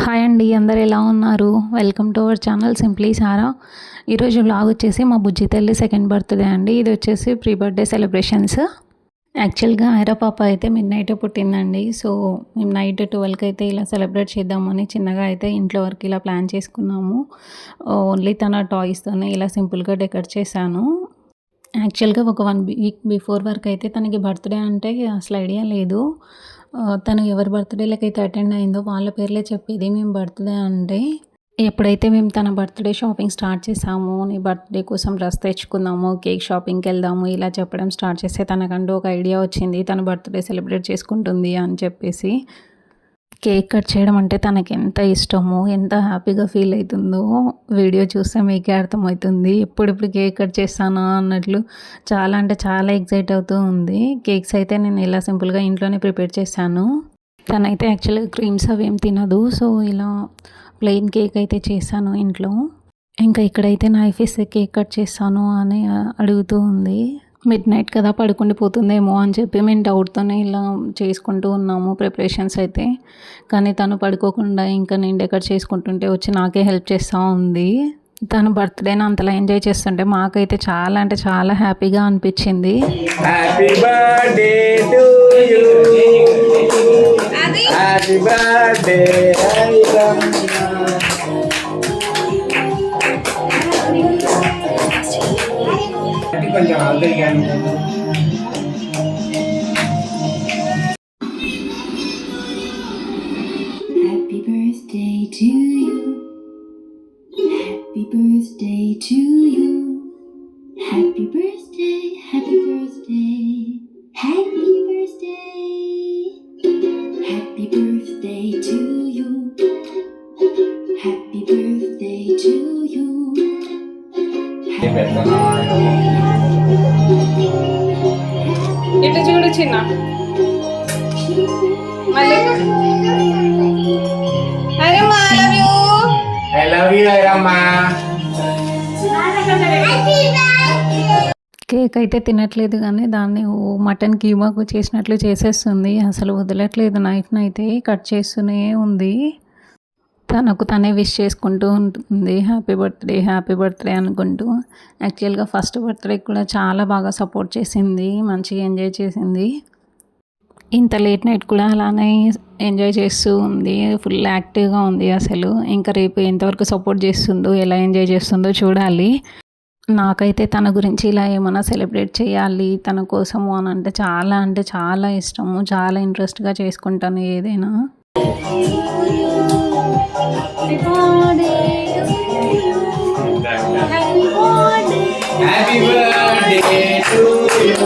Hi అండి, అందరు ఎలా ఉన్నారు? Welcome to our channel simply Sara. ఈరోజు వ్లాగ్ వచ్చేసి మా బుజ్జి తల్లి సెకండ్ బర్త్డే అండి. ఇది వచ్చేసి ప్రీ బర్త్డే సెలబ్రేషన్స్. యాక్చువల్గా ఐరా పాప అయితే మిడ్ నైట్ పుట్టిందండి. సో మేము నైట్ 12కి అయితే ఇలా సెలబ్రేట్ చేద్దామని చిన్నగా అయితే ఇంట్లో వరకు ఇలా ప్లాన్ చేసుకున్నాము. ఓన్లీ తన టాయ్స్తోనే ఇలా సింపుల్గా డెకరేట్ చేశాను. యాక్చువల్గా ఒక 1 వీక్ బిఫోర్ వరకు అయితే తనకి బర్త్డే అంటే అసలు ఐడియా లేదు. తను ఎవరి బర్త్డేలకైతే అటెండ్ అయిందో వాళ్ళ పేర్లే చెప్పేది మేము బర్త్డే అంటే. ఎప్పుడైతే మేము తన బర్త్డే షాపింగ్ స్టార్ట్ చేసామో, నీ బర్త్డే కోసం డ్రెస్ తెచ్చుకుందాము, కేక్ షాపింగ్కి వెళ్దాము ఇలా చెప్పడం స్టార్ట్ చేస్తే తనకంటూ ఒక ఐడియా వచ్చింది, తన బర్త్డే సెలబ్రేట్ చేసుకుంటుంది అని చెప్పేసి. కేక్ కట్ చేయడం అంటే తనకి ఎంత ఇష్టమో, ఎంత హ్యాపీగా ఫీల్ అవుతుందో వీడియో చూస్తే మీకే అర్థమవుతుంది. ఎప్పుడెప్పుడు కేక్ కట్ చేస్తానా అన్నట్లు చాలా అంటే చాలా ఎక్సైట్ అవుతూ ఉంది. కేక్స్ అయితే నేను ఇలా సింపుల్గా ఇంట్లోనే ప్రిపేర్ చేశాను. తనైతే యాక్చువల్గా క్రీమ్స్ అవి ఏం తినదు. సో ఇలా ప్లెయిన్ కేక్ అయితే చేశాను ఇంట్లో. ఇంకా ఇక్కడైతే నైఫ్ ఇస్తే కేక్ కట్ చేస్తాను అని అడుగుతూ ఉంది. మిడ్ నైట్ కదా, పడుకుండిపోతుందేమో అని చెప్పి మేము డౌట్తోనే ఇలా చేసుకుంటూ ఉన్నాము ప్రిపరేషన్స్ అయితే. కానీ తను పడుకోకుండా ఇంకా నేను డెకరేట్ చేసుకుంటుంటే వచ్చి నాకే హెల్ప్ చేస్తూ ఉంది. తను బర్త్డేని అంతలా ఎంజాయ్ చేస్తుంటే మాకైతే చాలా అంటే చాలా హ్యాపీగా అనిపించింది. Happy birthday to you, happy birthday కొంచెం ఆగలిగాను. Happy birthday to you. Happy birthday to you. Happy birthday, happy birthday. Happy birthday. Happy birthday to you. Happy birthday to you. ఇటు చూడు చిన్న, మళ్ళీ అరే మా ఐ లవ్ యూ ఐరమ్మా. కేక్ అయితే తినట్లేదు కానీ దాన్ని మటన్ కీమాకు చేసినట్లు చేసేస్తుంది. అసలు వదలట్లేదు, నైఫ్ని అయితే కట్ చేస్తూనే ఉంది. తనకు తనే విష్ చేసుకుంటూ ఉంటుంది హ్యాపీ బర్త్డే అనుకుంటూ. యాక్చువల్గా ఫస్ట్ బర్త్డే కూడా చాలా బాగా సపోర్ట్ చేసింది, మంచిగా ఎంజాయ్ చేసింది. ఇంత లేట్ నైట్ కూడా అలానే ఎంజాయ్ చేస్తూ ఉంది, ఫుల్ యాక్టివ్గా ఉంది అసలు. ఇంకా రేపు ఎంతవరకు సపోర్ట్ చేస్తుందో, ఎలా ఎంజాయ్ చేస్తుందో చూడాలి. నాకైతే తన గురించి ఇలా ఏమైనా సెలబ్రేట్ చేయాలి తన కోసము అని అంటే చాలా ఇష్టము, చాలా ఇంట్రెస్ట్గా చేసుకుంటాను ఏదైనా. Happy birthday to you.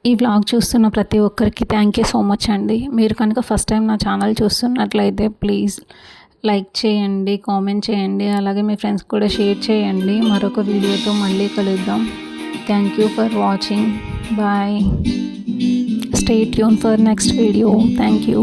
ఈ వ్లాగ్ చూస్తున్న ప్రతి ఒక్కరికి థ్యాంక్ యూ సో మచ్ అండి. మీరు కనుక ఫస్ట్ టైం నా ఛానల్ చూస్తున్నట్లయితే ప్లీజ్ లైక్ చేయండి, కామెంట్ చేయండి, అలాగే మీ ఫ్రెండ్స్ కూడా షేర్ చేయండి. మరొక వీడియోతో మళ్ళీ కలుద్దాం. Thank you for watching. Bye. Stay tuned for next video. Thank you.